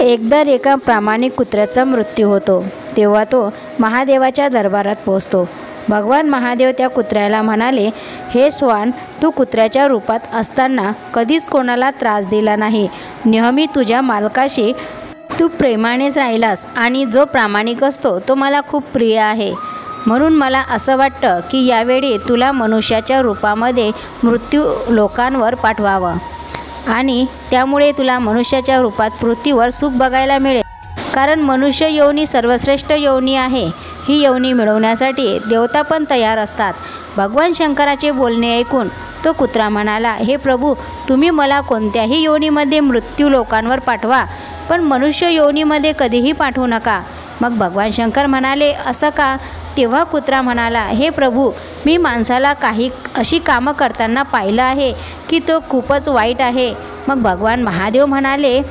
एकदा एका प्रामाणिक कुत्र्याचा मृत्यू होतो तेव्हा तो महादेवाच्या दरबारात पोहोचतो। भगवान महादेव त्या कुत्र्याला म्हणाले, हे श्वान, तू कुत्र्याच्या रूपात असताना कधीच कोणाला त्रास दिला नाही। नेहमी तुझ्या मालकाशी तू प्रेमानेच राहिलास आणि जो प्रामाणिक असतो तो मला खूप प्रिय आहे। म्हणून मला असं वाटतं की यावेळी तुला मनुष्याच्या रूपामध्ये मृत्यू लोकांवर पाठवावं आणि त्यामुळे तुला मनुष्याच्या रूपात पृथ्वीवर सुख बघायला मिळेल। कारण मनुष्य योनी सर्वश्रेष्ठ योनी आहे। ही योनी मिळवण्यासाठी देवता पण तयार असतात। भगवान शंकराचे बोलणे ऐकून तो कुत्रा म्हणाला, हे प्रभू, तुम्ही मला कोणत्याही योनीमध्ये मृत्यू लोकांवर पाठवा, पण मनुष्य योनीमध्ये कधीही पाठवू नका। मग भगवान शंकर म्हणाले, असं का? तेव्हा कुत्रा म्हणाला, हे प्रभू, मी माणसाला काही अशी कामं करताना पाहिलं आहे की तो खूपच वाईट आहे। मग भगवान महादेव म्हणाले,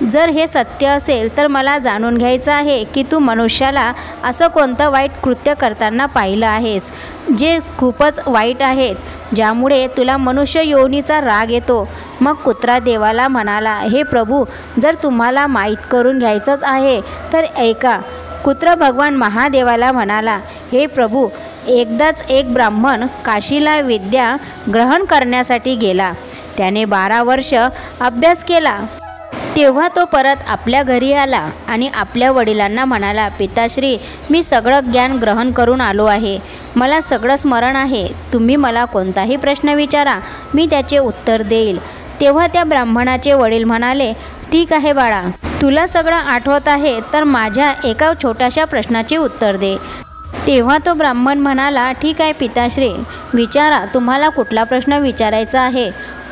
जर हे सत्य असेल तर मला जाणून घ्यायचं आहे की तू मनुष्याला असं कोणतं वाईट कृत्य करताना पाहिलं आहेस जे खूपच वाईट आहेत, ज्यामुळे तुला मनुष्य योनीचा राग येतो। मग कुत्रा देवाला म्हणाला, हे प्रभू, जर तुम्हाला माहीत करून घ्यायचंच आहे तर ऐका। कुत्रा भगवान महादेवाला म्हणाला, हे प्रभू, एकदाच एक ब्राह्मण काशीला विद्या ग्रहण करण्यासाठी गेला। त्याने 12 वर्ष अभ्यास केला। तेव्हा तो परत आपल्या घरी आला आणि आपल्या वडिलांना म्हणाला, पिताश्री, मी सगळं ज्ञान ग्रहण करून आलो आहे। मला सगळं स्मरण आहे। तुम्ही मला कोणताही प्रश्न विचारा, मी त्याचे उत्तर देईल। तेव्हा त्या ब्राह्मणाचे वडील म्हणाले, ठीक आहे बाळा, तुला सगळं आठवत आहे तर माझ्या एका छोट्याशा प्रश्नाचे उत्तर दे। तेव्हा तो ब्राह्मण म्हणाला, ठीक आहे पिताश्री, विचारा, तुम्हाला कुठला प्रश्न विचारायचा आहे।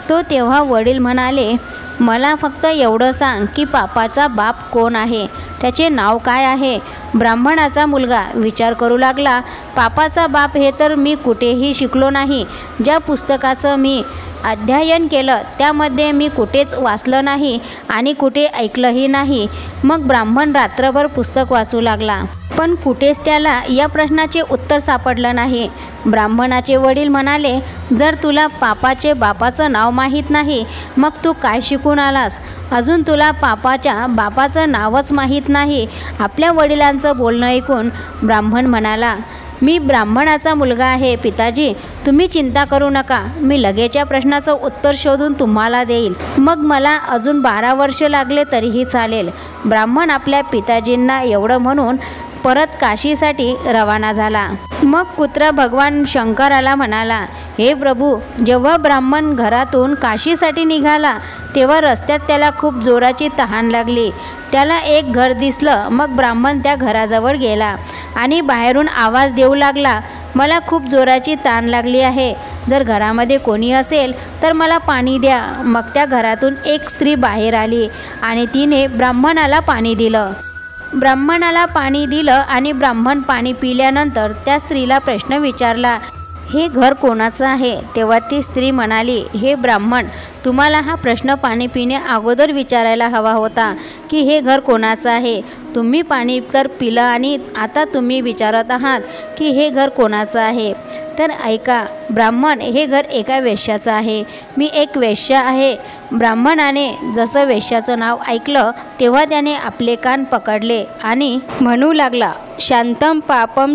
तो तेव्हा वडील म्हणाले, मला फक्त एवढं सांग की पापाचा बाप कोण आहे, त्याचे नाव काय आहे? ब्राह्मणाचा मुलगा विचार करू लागला, पापाचा बाप हे तर मी कुठेही शिकलो नाही। ज्या पुस्तकाचं मी अध्ययन केलं त्यामध्ये मी कुठेच वाचलं नाही आणि कुठे ऐकलंही नाही। मग ब्राह्मण रात्रभर पुस्तक वाचू लागला, पण कुठेच त्याला या प्रश्नाचे उत्तर सापडलं नाही। ब्राह्मणाचे वडील म्हणाले, जर तुला पापाचे बापाचं नाव माहीत नाही मग तू काय शिकून आलास? अजून तुला पापाच्या बापाचं नावच माहीत नाही। आपल्या वडिलांचं बोलणं ऐकून ब्राह्मण म्हणाला, मी ब्राह्मणाचा मुलगा आहे पिताजी, तुम्ही चिंता करू नका, मी लगेच या प्रश्नाचं उत्तर शोधून तुम्हाला देईल। मग मला अजून 12 वर्ष लागले तरीही चालेल। ब्राह्मण आपल्या पिताजींना एवढं म्हणून परत काशीसाठी रवाना झाला। मग कुत्रा भगवान शंकराला म्हणाला, हे प्रभू, जेव्हा ब्राह्मण घरातून काशीसाठी निघाला तेव्हा रस्त्यात त्याला खूप जोराची तहान लागली। त्याला एक घर दिसलं। मग ब्राह्मण त्या घराजवळ गेला आणि बाहेरून आवाज देऊ लागला, मला खूप जोराची तहान लागली आहे, जर घरामध्ये कोणी असेल तर मला पाणी द्या। मग त्या घरातून एक स्त्री बाहेर आली आणि तिने ब्राह्मणाला पाणी दिलं। ब्राह्मणाला पाणी दिलं आणि ब्राह्मण पाणी पिल्यानंतर त्या स्त्रीला प्रश्न विचारला, हे घर कोणाचं आहे? तेव्हा ती स्त्री म्हणाली, हे ब्राह्मण, तुम्हाला हा प्रश्न पाणी पिण्या अगोदर विचारायला हवा होता की हे घर कोणाचं आहे। तुम्ही पाणी तर पिलं आणि आता तुम्ही विचारत आहात की हे घर कोणाचं आहे। तर ऐका ब्राह्मण, हे घर एका वेश्याचं आहे, मी एक वेश्या आहे। ब्राह्मणाने जसं वेश्याचं नाव ऐकलं तेव्हा त्याने आपले कान पकडले आणि म्हणू लागला, शांतम पापम,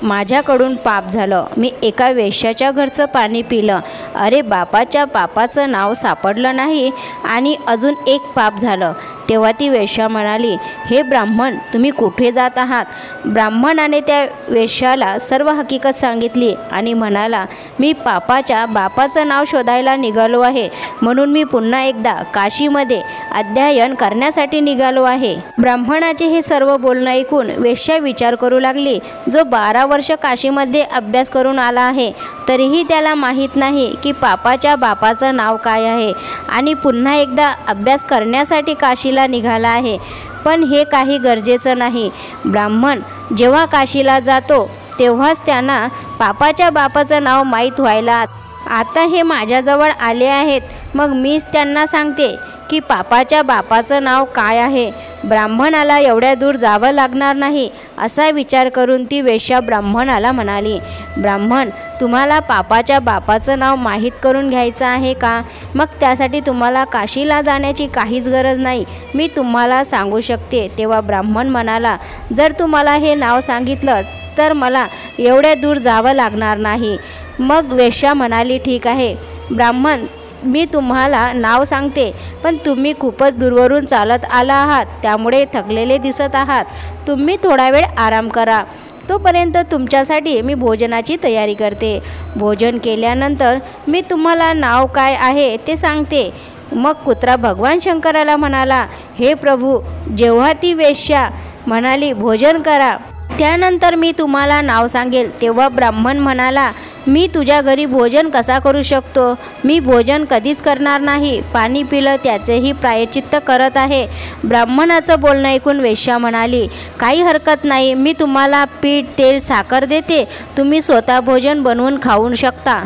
माझ्याकडून पाप झालं, मी एका वेश्याच्या घरचं पाणी पिलं। अरे बापाच्या पापाचं नाव सापडलं नाही आणि अजून एक पाप झालं। तेव्हा ती वेश्या म्हणाली, हे ब्राह्मण, तुम्ही कुठे जात आहात? ब्राह्मणाने त्या वेश्याला सर्व हकीकत सांगितली आणि म्हणाला, मी पापाच्या बापाचं नाव शोधायला निघालो आहे, म्हणून मी पुन्हा एकदा काशीमध्ये अध्ययन करण्यासाठी निघालो आहे। ब्राह्मणाचे हे सर्व बोलणं ऐकून वेश्या विचार करू लागली, जो 12 वर्ष काशीमध्ये अभ्यास करून आला आहे तरीही त्याला माहीत नाही की पापाच्या बापाचं नाव काय आहे आणि पुन्हा एकदा अभ्यास करण्यासाठी काशीला निघाला आहे, पण हे काही गरजेचं नाही। ब्राह्मण जेव्हा काशीला जातो तेव्हाच त्यांना पापाच्या बापाचं नाव माहीत व्हायला आता हे माझ्याजवळ आले आहेत, मग मीच त्यांना सांगते की पापाच्या बापाचं नाव काय आहे। ब्राह्मणाला एवढ्या दूर जावं लागणार नाही असा विचार करून ती वेश्या ब्राह्मणाला म्हणाली, ब्राह्मण, तुम्हाला पापाच्या बापाचं नाव माहीत करून घ्यायचं आहे का? मग त्यासाठी तुम्हाला काशीला जाण्याची काहीच गरज नाही, मी तुम्हाला सांगू शकते. तेव्हा ब्राह्मण म्हणाला, जर तुम्हाला हे नाव सांगितलं तर मला एवढ्या दूर जावं लागणार नाही. मग वेश्या म्हणाली, ठीक आहे ब्राह्मण, मी तुम्हाला नाव सांगते, पण तुम्ही खूपच दूरवरून चालत आला आहात, त्यामुळे थकलेले दिसत आहात. तुम्ही थोडा वेळ आराम करा, तोपर्यंत तुमच्यासाठी मी भोजनाची तयारी करते. भोजन केल्यानंतर मी तुम्हाला नाव काय आहे ते सांगते. मग कुत्रा भगवान शंकराला म्हणाला, हे प्रभू, जेव्हा ती वेश्या म्हणाली भोजन करा, त्यानंतर मी तुम्हाला नाव सांगेल, तेव्हा ब्राह्मण म्हणाला, मी तुझ्या घरी भोजन कसा करू शकतो? मी भोजन कधीच करणार नाही. पाणी पिलं त्याचेही प्रायश्चित्त करत आहे. ब्राह्मणाचं बोलणं ऐकून वेश्या म्हणाली, काही हरकत नाही, मी तुम्हाला पीठ, तेल, साखर देते, तुम्ही स्वतः भोजन बनवून खाऊ शकता.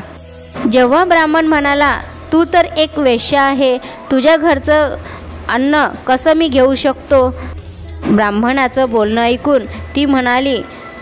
जेव्हा ब्राह्मण म्हणाला, तू तर एक वेश्या आहे, तुझ्या घरचं अन्न कसं मी घेऊ शकतो? ब्राह्मणाचं बोलणं ऐकून ती म्हणाली,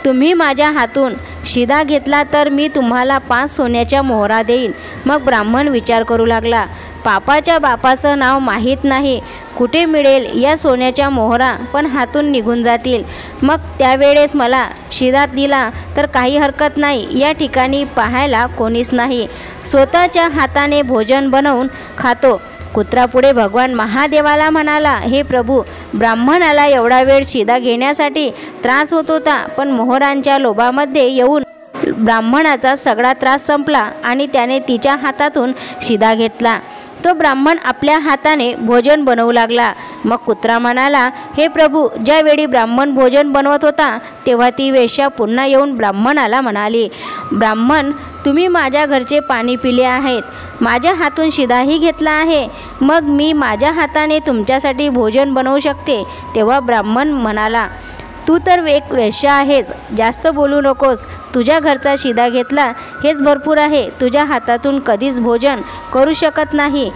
तुम्ही माझ्या हातून शिदा घेतला तर मी तुम्हाला 5 सोन्याच्या मोहरा देईन. मग ब्राह्मण विचार करू लागला, पापाच्या बापाचं नाव माहीत नाही, कुठे मिळेल या सोन्याच्या मोहरा, पण हातून निघून जातील. मग त्यावेळेस मला शिदा दिला तर काही हरकत नाही, या ठिकाणी पाहायला कोणीच नाही, स्वतःच्या हाताने भोजन बनवून खातो. कुत्रा पुढे भगवान महादेवाला म्हणाला, हे प्रभू, ब्राह्मणाला एवढा वेळ शिदा घेण्यासाठी त्रास होत होता, पण मोहरांच्या लोभामध्ये येऊन ब्राह्मणाचा सगळा त्रास संपला आणि त्याने तिच्या हातातून शिदा घेतला. तो ब्राह्मण आपल्या हाताने भोजन बनवू लागला. मग कुत्रा म्हणाला, हे प्रभू, ज्यावेळी ब्राह्मण भोजन बनवत होता तेव्हा ती वेश्या पुन्हा येऊन ब्राह्मणाला म्हणाली, ब्राह्मण, तुम्ही माझ्या घरचे पाणी पिले आहेत, माझ्या हातून शिदाही घेतला आहे, मग मी माझ्या हाताने तुमच्यासाठी भोजन बनवू शकते. तेव्हा ब्राह्मण म्हणाला, तू तर एक वेश्या आहेस, जास्त बोलू नकोस, तुझ्या घरचा शिदा घेतला हेच भरपूर आहे, तुझ्या हातातून कधीच भोजन करू शकत नाही.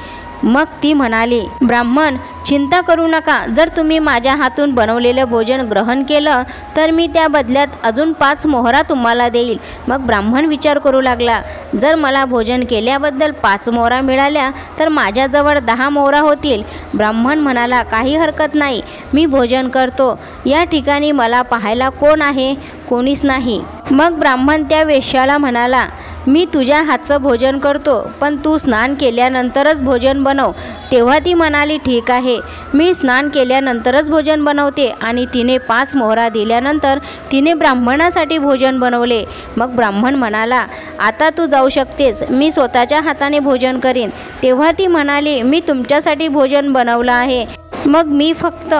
मग ती म्हणाली, ब्राह्मण, चिंता करू नका, जर तुम्ही माझ्या हातून बनवलेलं भोजन ग्रहण केलं तर मी त्या बदल्यात अजून 5 मोहरा तुम्हाला देईल. मग ब्राह्मण विचार करू लागला, जर मला भोजन केल्याबद्दल 5 मोहरा मिळाल्या तर माझ्याजवळ 10 मोहरा होतील. ब्राह्मण म्हणाला, काही हरकत नाही, मी भोजन करतो, या ठिकाणी मला पाहायला कोण आहे? कोणीच नाही. मग ब्राह्मण त्या वेश्याला म्हणाला, मी तुझ्या हातचं भोजन करतो, पण तू स्नान केल्यानंतरच भोजन बनव. तेव्हा ती म्हणाली, ठीक आहे, मी स्नान केल्यानंतरच भोजन बनवते. आणि तिने 5 मोहरा दिल्यानंतर तिने ब्राह्मणासाठी भोजन बनवले. मग ब्राह्मण म्हणाला, आता तू जाऊ शकतेस, मी स्वतःच्या हाताने भोजन करीन. तेव्हा ती म्हणाली, मी तुमच्यासाठी भोजन बनवलं आहे, मग मी फक्त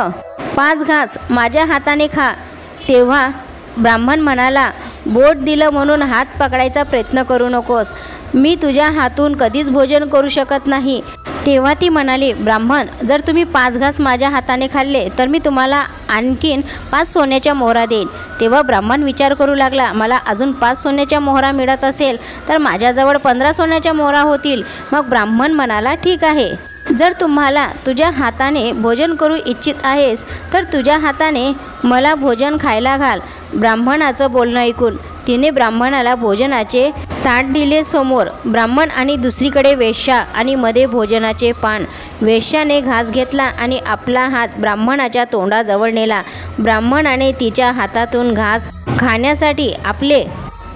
5 घास माझ्या हाताने खा. तेव्हा ब्राह्मण म्हणाला, बोट दिलं म्हणून हात पकडायचा प्रयत्न करू नकोस, मी तुझ्या हातून कधीच भोजन करू शकत नाही. तेव्हा ती म्हणाली, ब्राह्मण, जर तुम्ही 5 घास माझ्या हाताने खाल्ले तर मी तुम्हाला आणखीन 5 सोन्याच्या मोहरा देईन. तेव्हा ब्राह्मण विचार करू लागला, मला अजून 5 सोन्याच्या मोहरा मिळत असेल तर माझ्याजवळ 15 सोन्याच्या मोहरा होतील. मग ब्राह्मण म्हणाला, ठीक आहे, जर तुम्हाला तुझ्या हाताने भोजन करू इच्छित आहेस तर तुझ्या हाताने मला भोजन खायला घाल. ब्राह्मणाचं बोलणं ऐकून तिने ब्राह्मणाला भोजनाचे ताट दिले समोर. ब्राह्मण आणि दुसरीकडे वेश्या आणि मध्ये भोजनाचे पान. वेश्याने घास घेतला आणि आपला हात ब्राह्मणाच्या तोंडाजवळ नेला. ब्राह्मणाने तिच्या हातातून घास खाण्यासाठी आपले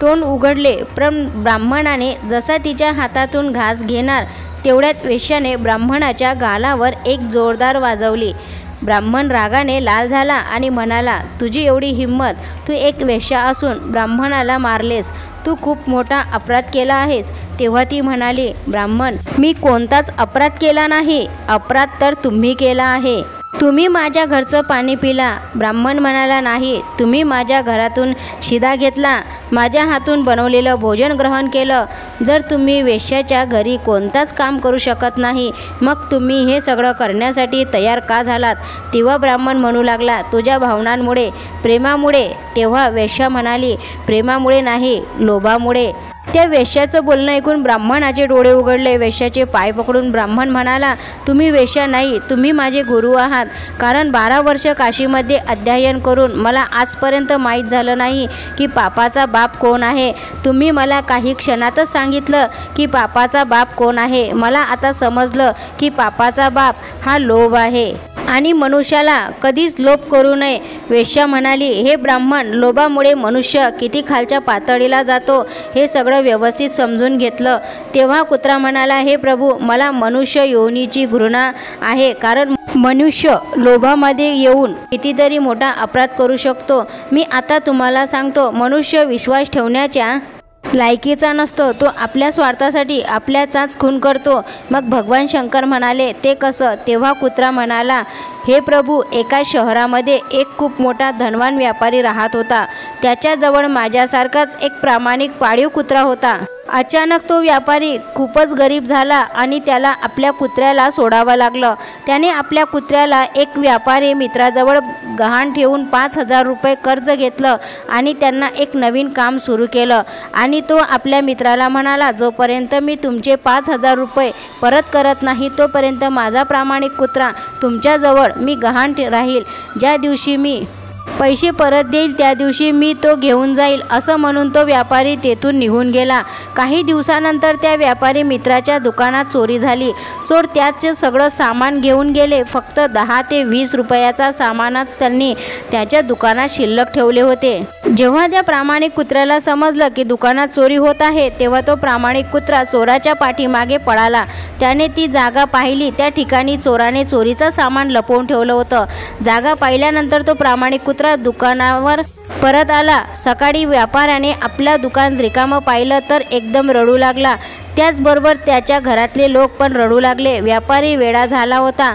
तोंड उघडले, पण ब्राह्मणाने जसा तिच्या हातातून घास घेणार तेवढ्यात वेश्याने ब्राह्मणाच्या गालावर एक जोरदार वाजवली. ब्राह्मण रागाने लाल झाला आणि म्हणाला, तुझी एवढी हिंमत, तू एक वेश्या असून ब्राह्मणाला मारलेस, तू खूप मोठा अपराध केला आहेस. तेव्हा ती म्हणाली, ब्राह्मण, मी कोणताच अपराध केला नाही, अपराध तर तुम्ही केला आहे, तुम्ही माझ्या घरचं पाणी पिला. ब्राह्मण म्हणाला, नाही, तुम्ही माझ्या घरातून शिदा घेतला, माझ्या हातून बनवलेलं भोजन ग्रहण केलं. जर तुम्ही वेश्याच्या घरी कोणताच काम करू शकत नाही, मग तुम्ही हे सगळं करण्यासाठी तयार का झालात? तेव्हा ब्राह्मण म्हणू लागला, तुझ्या भावनांमुळे, प्रेमामुळे. तेव्हा वेश्या म्हणाली, प्रेमामुळे नाही, लोभामुळे. त्या वेश्याचं बोलणं ऐकून ब्राह्मणाचे डोळे उघडले. वेश्याचे पाय पकडून ब्राह्मण म्हणाला, तुम्ही वेश्या नाही, तुम्ही माझे गुरु आहात. कारण 12 वर्ष काशीमध्ये अध्ययन करून मला आजपर्यंत माहीत झालं नाही की पापाचा बाप कोण आहे. तुम्ही मला काही क्षणातच सांगितलं की पापाचा बाप कोण आहे. मला आता समजलं की पापाचा बाप हा लोभ आहे आणि मनुष्याला कधीच लोभ करू नये. वेश्या म्हणाली, हे ब्राह्मण, लोभामुळे मनुष्य किती खालच्या पातळीला जातो हे सगळं व्यवस्थित समजून घेतलं. तेव्हा कुत्रा म्हणाला, हे प्रभू, मला मनुष्य योनीची घृणा आहे. कारण मनुष्य लोभामध्ये येऊन कितीतरी मोठा अपराध करू शकतो. मी आता तुम्हाला सांगतो, मनुष्य विश्वास ठेवण्याच्या लायकीचा नसतो. तो आपल्या स्वार्थासाठी आपल्याचाच खून करतो. मग भगवान शंकर म्हणाले, ते कसं? तेव्हा कुत्रा म्हणाला, हे प्रभू, एका शहरामध्ये एक खूप मोठा धनवान व्यापारी राहत होता. त्याच्याजवळ माझ्यासारखाच एक प्रामाणिक पाळीव कुत्रा होता. अचानक तो व्यापारी खूपच गरीब झाला आणि त्याला आपल्या कुत्र्याला सोडावं लागलं. त्याने आपल्या कुत्र्याला एक व्यापारी मित्राजवळ गहाण ठेवून 5,000 रुपये कर्ज घेतलं आणि त्यांना एक नवीन काम सुरू केलं. आणि तो आपल्या मित्राला म्हणाला, जोपर्यंत मी तुमचे 5,000 रुपये परत करत नाही तोपर्यंत माझा प्रामाणिक कुत्रा तुमच्याजवळ मी गहाण राहील. ज्या दिवशी मी पैसे परत देईल त्या दिवशी मी तो घेऊन जाईल. असं म्हणून तो व्यापारी तेथून निघून गेला. काही दिवसानंतर त्या व्यापारी मित्राच्या दुकानात चोरी झाली. चोर त्याचे सगळं सामान घेऊन गेले. फक्त 10 ते 20 रुपयाचा सामानच त्यांनी त्याच्या दुकानात शिल्लक ठेवले होते. जेव्हा त्या प्रामाणिक कुत्र्याला समजलं की दुकानात चोरी होत आहे तेव्हा तो प्रामाणिक कुत्रा चोराच्या पाठीमागे पळाला. त्याने ती जागा पाहिली. त्या ठिकाणी चोराने चोरीचं सामान लपवून ठेवलं होतं. जागा पाहिल्यानंतर तो प्रामाणिक कुत्रा दुकानावर परत आला. सकाळी व्यापाऱ्याने आपलं दुकान रिकामं पाहिलं तर एकदम रडू लागला. त्याचबरोबर त्याच्या घरातले लोक पण रडू लागले. व्यापारी वेडा झाला होता,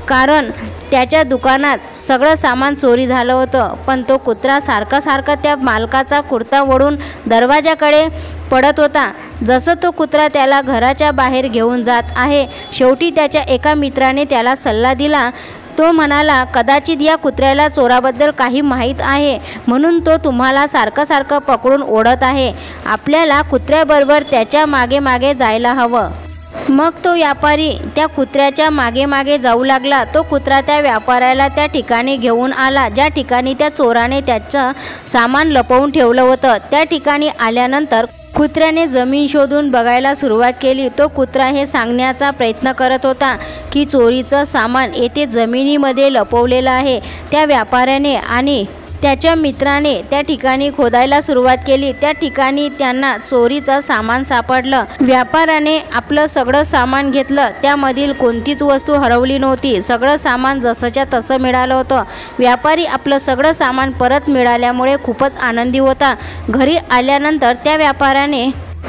कारण त्याच्या दुकानात सगळं सामान चोरी झालं होतं. पण तो कुत्रा सारखा त्या मालकाचा कुर्ता ओढून दरवाजाकडे पडत होता. जसं तो कुत्रा त्याला घराच्या बाहेर घेऊन जात आहे. शेवटी त्याच्या एका मित्राने त्याला सल्ला दिला. तो म्हणाला, कदाचित या कुत्र्याला चोराबद्दल काही माहीत आहे म्हणून तो तुम्हाला सारखं पकडून ओढत आहे. आपल्याला कुत्र्याबरोबर त्याच्या मागे जायला हवं. मग तो व्यापारी त्या कुत्र्याच्या मागे जाऊ लागला. तो कुत्रा त्या व्यापाऱ्याला त्या ठिकाणी घेऊन आला ज्या ठिकाणी त्या चोराने त्याचं सामान लपवून ठेवलं होतं. त्या ठिकाणी आल्यानंतर कुत्र्याने जमीन शोधून बघायला सुरुवात केली. तो कुत्रा हे सांगण्याचा प्रयत्न करत होता की चोरीचं सामान येथे जमिनीमध्ये लपवलेलं आहे. त्या व्यापाऱ्याने आणि त्याच्या मित्राने त्या ठिकाणी खोदायला सुरुवात केली. त्या ठिकाणी त्यांना चोरीचं सामान सापडलं. व्यापाऱ्याने आपलं सगळं सामान घेतलं. त्यामधील कोणतीच वस्तू हरवली नव्हती. सगळं सामान जसंच्या तसं मिळालं होतं. व्यापारी आपलं सगळं सामान परत मिळाल्यामुळे खूपच आनंदी होता. घरी आल्यानंतर त्या व्यापाऱ्याने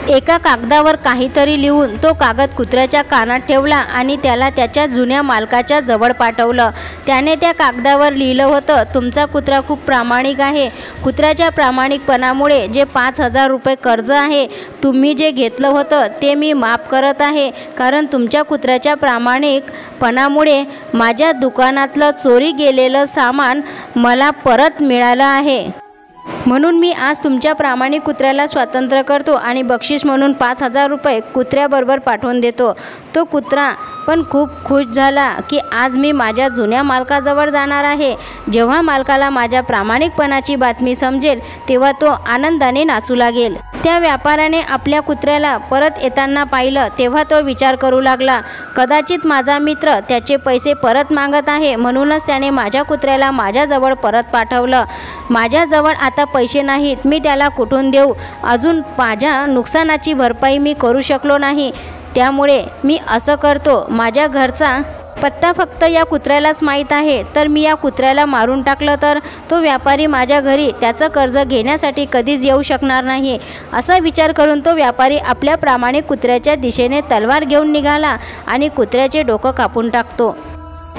एका कागदावर काहीतरी लिहून तो कागद कुत्र्याच्या कानात ठेवला आणि त्याला त्याच्या जुन्या मालकाच्या जवळ पाठवलं. त्याने त्या कागदावर लिहिलं होतं, तुमचा कुत्रा खूप प्रामाणिक आहे. कुत्र्याच्या प्रामाणिकपणामुळे जे 5,000 रुपये कर्ज आहे तुम्ही जे घेतलं होतं ते मी माफ करत आहे. कारण तुमच्या कुत्र्याच्या प्रामाणिकपणामुळे माझ्या दुकानातलं चोरी गेलेलं सामान मला परत मिळालं आहे. म्हणून मी आज तुमच्या प्रामाणिक कुत्र्याला स्वातंत्र्य करतो आणि बक्षीस म्हणून 5,000 रुपये कुत्र्याबरोबर पाठवून देतो. तो कुत्रा पण खूप खुश झाला की आज मी माझ्या जुन्या मालकाजवळ जाणार आहे. जेव्हा मालकाला माझ्या प्रामाणिकपणाची बातमी समजेल तेव्हा तो आनंदाने नाचू लागेल. त्या व्यापाऱ्याने आपल्या कुत्र्याला परत येताना पाहिलं तेव्हा तो विचार करू लागला, कदाचित माझा मित्र त्याचे पैसे परत मागत आहे म्हणूनच त्याने माझ्या कुत्र्याला माझ्याजवळ परत पाठवलं. माझ्याजवळ आता पैसे नाहीत, मी त्याला कुठून देऊ? अजून माझ्या नुकसानाची भरपाई मी करू शकलो नाही. त्यामुळे मी असं करतो, माझ्या घरचा पत्ता फक्त या कुत्र्यालाच माहीत आहे. तर मी या कुत्र्याला मारून टाकलं तर तो व्यापारी माझ्या घरी त्याचं कर्ज घेण्यासाठी कधीच येऊ शकणार नाही. असा विचार करून तो व्यापारी आपल्या प्रामाणिक कुत्र्याच्या दिशेने तलवार घेऊन निघाला आणि कुत्र्याचे डोकं कापून टाकतो.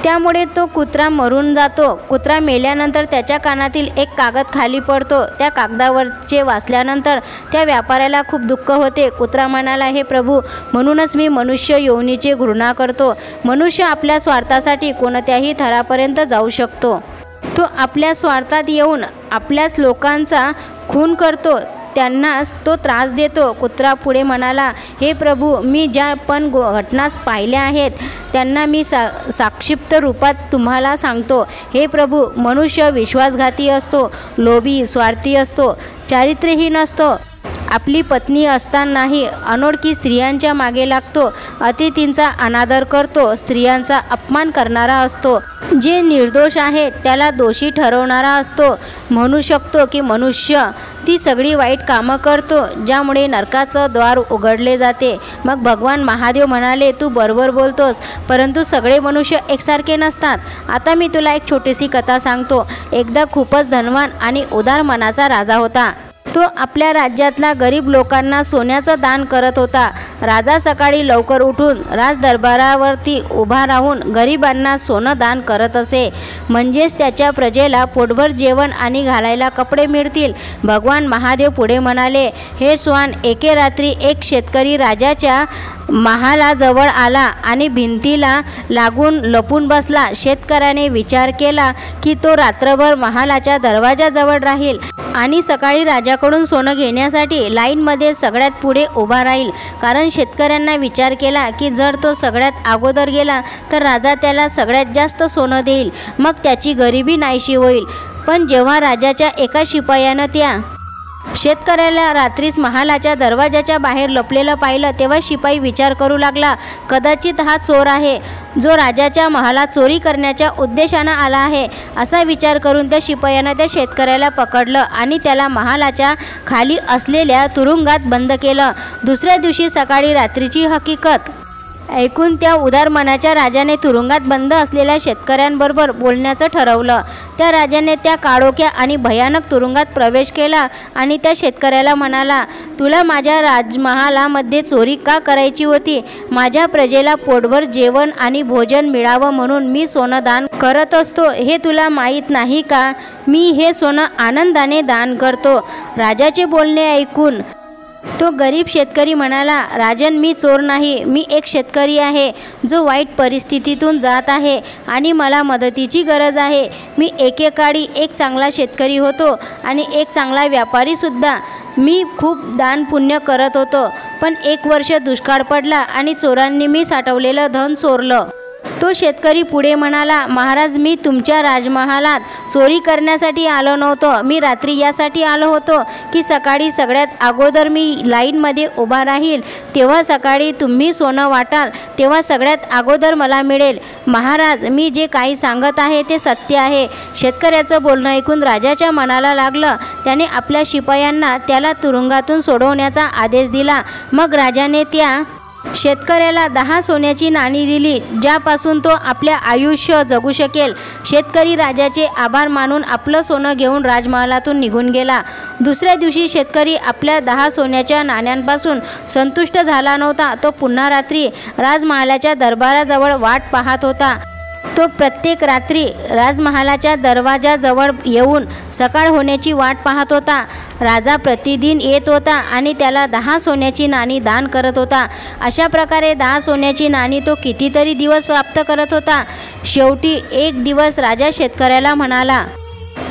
त्यामुळे तो कुत्रा मरून जातो. कुत्रा मेल्यानंतर त्याच्या कानातील एक कागद खाली पडतो. त्या कागदावरचे वाचल्यानंतर त्या व्यापाऱ्याला खूप दुःख होते. कुत्रा म्हणाला, हे प्रभू, म्हणूनच मी मनुष्य योनीची घृणा करतो. मनुष्य आपल्या स्वार्थासाठी कोणत्याही थरापर्यंत जाऊ शकतो. तो आपल्या स्वार्थात येऊन आपल्याच लोकांचा खून करतो. त्यांनाच तो त्रास देतो. कुत्रा पुढे म्हणाला, हे प्रभू, मी ज्या पण घटना पाहिल्या आहेत त्यांना मी संक्षिप्त रूपात तुम्हाला सांगतो. हे प्रभू, मनुष्य विश्वासघाती असतो, लोभी, स्वार्थी असतो, चारित्र्यहीन असतो, आपली पत्नी असतानाही अनोळखी स्त्रियांच्या मागे लागतो, अतिथींचा अनादर करतो, स्त्रियांचा अपमान करणारा असतो, जे निर्दोष आहे त्याला दोषी ठरवणारा असतो. म्हणू शकतो की मनुष्य ती सगळी वाईट कामं करतो ज्यामुळे नरकाचं द्वार उघडले जाते. मग भगवान महादेव म्हणाले, तू बरोबर बोलतोस, परंतु सगळे मनुष्य एकसारखे नसतात. आता मी तुला एक छोटीशी कथा सांगतो. एकदा खूपच धनवान आणि उदार मनाचा राजा होता. तो आपल्या राज्यातल्या गरीब लोकांना सोन्याचं दान करत होता. राजा सकाळी लवकर उठून राजदरबारावरती उभा राहून गरिबांना सोनं दान करत असे, म्हणजेच त्याच्या प्रजेला पोटभर जेवण आणि घालायला कपडे मिळतील. भगवान महादेव पुढे म्हणाले, हे स्वान, एके रात्री एक शेतकरी राजाच्या महालाजवळ आला आणि भिंतीला लागून लपून बसला. शेतकऱ्याने विचार केला की तो रात्रभर महालाच्या दरवाजाजवळ राहील आणि सकाळी राजाकडून सोनं घेण्यासाठी लाईनमध्ये सगळ्यात पुढे उभा राहील. कारण शेतकऱ्यांना विचार केला की जर तो सगळ्यात अगोदर गेला तर राजा त्याला सगळ्यात जास्त सोनं देईल, मग त्याची गरिबी नाहीशी होईल. पण जेव्हा राजाच्या एका शिपायानं त्या शेतकऱ्याला रात्रीस महालाच्या दरवाजाच्या बाहेर लपलेलं पाहिलं, तेव्हा शिपाई विचार करू लागला, कदाचित हा चोर आहे जो राजाच्या महालात चोरी करण्याच्या उद्देशानं आला आहे. असा विचार करून त्या शिपायानं त्या शेतकऱ्याला पकडलं आणि त्याला महालाच्या खाली असलेल्या तुरुंगात बंद केलं. दुसऱ्या दिवशी सकाळी रात्रीची हकीकत ऐकून त्या उदार मनाच्या राजाने तुरुंगात बंद असलेल्या शेतकऱ्यांबरोबर बोलण्याचं ठरवलं. त्या राजाने त्या काळोख्या आणि भयानक तुरुंगात प्रवेश केला आणि त्या शेतकऱ्याला म्हणाला, तुला माझ्या राजमहालामध्ये चोरी का करायची होती? माझ्या प्रजेला पोटभर जेवण आणि भोजन मिळावं म्हणून मी सोनं दान करत असतो, हे तुला माहीत नाही का? मी हे सोनं आनंदाने दान करतो. राजाचे बोलणे ऐकून तो गरीब शेतकरी म्हणाला, राजन, मी चोर नाही, मी एक शेतकरी आहे जो वाईट परिस्थितीतून जात आहे आणि मला मदतीची गरज आहे. मी एकेकाळी एक चांगला शेतकरी होतो आणि एक चांगला व्यापारीसुद्धा. मी खूप दान पुण्य करत होतो, पण एक वर्ष दुष्काळ पडला आणि चोरांनी मी साठवलेलं धन चोरलं. तो शेतकरी पुढे म्हणाला, महाराज, मी तुमच्या राजमहालात चोरी करण्यासाठी आलो नव्हतो. मी रात्री यासाठी आलो होतो की सकाळी सगळ्यात अगोदर मी लाईनमध्ये उभा राहील, तेव्हा सकाळी तुम्ही सोनं वाटाल तेव्हा सगळ्यात अगोदर मला मिळेल. महाराज, मी जे काही सांगत आहे ते सत्य आहे. शेतकऱ्याचं बोलणं ऐकून राजाच्या मनाला लागलं. त्याने आपल्या शिपायांना त्याला तुरुंगातून सोडवण्याचा आदेश दिला. मग राजाने त्या शेतकऱ्याला 10 सोन्याची नाणी दिली, ज्यापासून तो आपले आयुष्य जगू शकेल. शेतकरी राजाचे आभार मानून आपलं सोनं घेऊन राजमहालातून निघून गेला. दुसऱ्या दिवशी शेतकरी आपल्या 10 सोन्याच्या नाण्यांपासून संतुष्ट झाला नव्हता. तो पुन्हा रात्री राजमहालाच्या दरबाराजवळ वाट पाहत होता. तो प्रत्येक रात्री राजमहालाच्या दरवाजाजवळ येऊन सकाळ होण्याची वाट पाहत होता. राजा प्रतिदिन येत होता आणि त्याला 10 सोन्याची नाणी दान करत होता. अशा प्रकारे 10 सोन्याची नाणी तो कितीतरी दिवस प्राप्त करत होता. शेवटी एक दिवस राजा शेतकऱ्याला म्हणाला,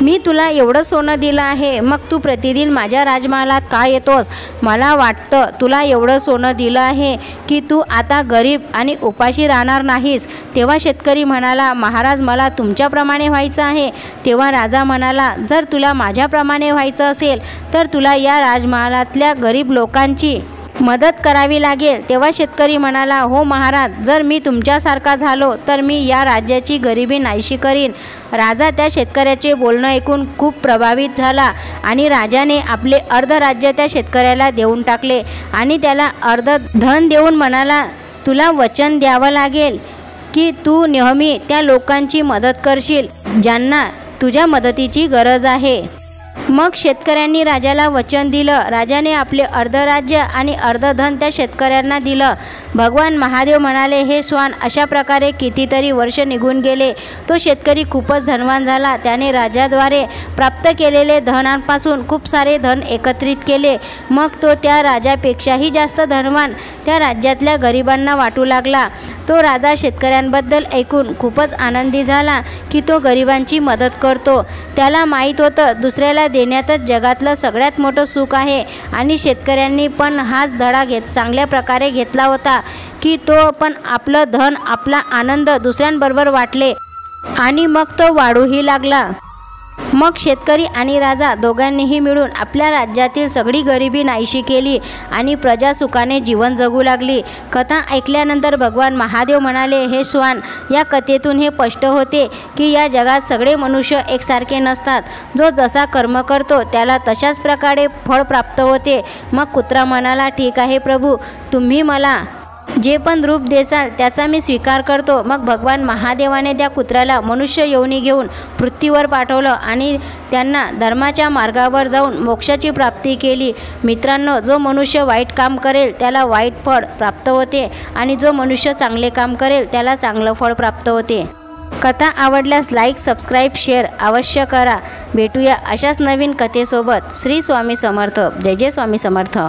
मी तुला एवढं सोनं दिलं आहे, मग तू प्रतिदिन माझ्या राजमहालात का येतोस? मला वाटतं तुला एवढं सोनं दिलं आहे की तू आता गरीब आणि उपाशी राहणार नाहीस. तेव्हा शेतकरी म्हणाला, महाराज, मला तुमच्याप्रमाणे व्हायचं आहे. तेव्हा राजा म्हणाला, जर तुला माझ्याप्रमाणे व्हायचं असेल तर तुला या राजमहालातल्या गरीब लोकांची मदत करावी लागेल. तेव्हा शेतकरी म्हणाला, हो महाराज, जर मी तुमच्यासारखा झालो तर मी या राज्याची गरिबी नाहीशी करीन. राजा त्या शेतकऱ्याचे बोलणं ऐकून खूप प्रभावित झाला आणि राजाने आपले अर्ध राज्य त्या शेतकऱ्याला देऊन टाकले आणि त्याला अर्ध धन देऊन म्हणाला, तुला वचन द्यावं लागेल की तू नेहमी त्या लोकांची मदत करशील ज्यांना तुझ्या मदतीची गरज आहे. मग शेतकऱ्यांनी राजाला वचन दिलं. राजाने आपले अर्ध राज्य आणि अर्ध धन त्या शेतकऱ्यांना दिलं. भगवान महादेव म्हणाले, हे श्वान, अशा प्रकारे कितीतरी वर्ष निघून गेले. तो शेतकरी खूपच धनवान झाला. त्याने राजाद्वारे प्राप्त केलेले धनापासून खूप सारे धन एकत्रित केले. मग तो त्या राजापेक्षाही जास्त धनवान त्या राज्यातल्या गरिबांना वाटू लागला. तो राजा शेतकऱ्यांबद्दल ऐकून खूपच आनंदी झाला की तो गरिबांची मदत करतो. त्याला माहीत होतं दुसऱ्याला देण्यातच जगातलं सगळ्यात मोठं सुख आहे आणि शेतकऱ्यांनी पण हाच धडा चांगल्या प्रकारे घेतला होता की तो पण आपलं धन, आपला आनंद दुसऱ्यांबरोबर वाटले आणि मग तो वाढूही लागला. मग शेतकरी आणि राजा दोघांनीही मिळून आपल्या राज्यातील सगळी गरिबी नाहीशी केली आणि प्रजा सुखाने जीवन जगू लागली. कथा ऐकल्यानंतर भगवान महादेव म्हणाले, हे श्वान, या कथेतून हे स्पष्ट होते की या जगात सगळे मनुष्य एकसारखे नसतात. जो जसा कर्म करतो त्याला तशाच प्रकारे फळ प्राप्त होते. मग कुत्रा म्हणाला, ठीक आहे प्रभू, तुम्ही मला जे पण रूप देसाल त्याचा मी स्वीकार करतो. मग भगवान महादेवाने त्या कुत्र्याला मनुष्य योनी घेऊन पृथ्वीवर पाठवलं आणि त्यांना धर्माच्या मार्गावर जाऊन मोक्षाची प्राप्ती केली. मित्रांनो, जो मनुष्य वाईट काम करेल त्याला वाईट फळ प्राप्त होते आणि जो मनुष्य चांगले काम करेल त्याला चांगलं फळ प्राप्त होते. कथा आवडल्यास लाईक, सबस्क्राईब, शेअर अवश्य करा. भेटूया अशाच नवीन कथेसोबत. श्री स्वामी समर्थ. जय जय स्वामी समर्थ.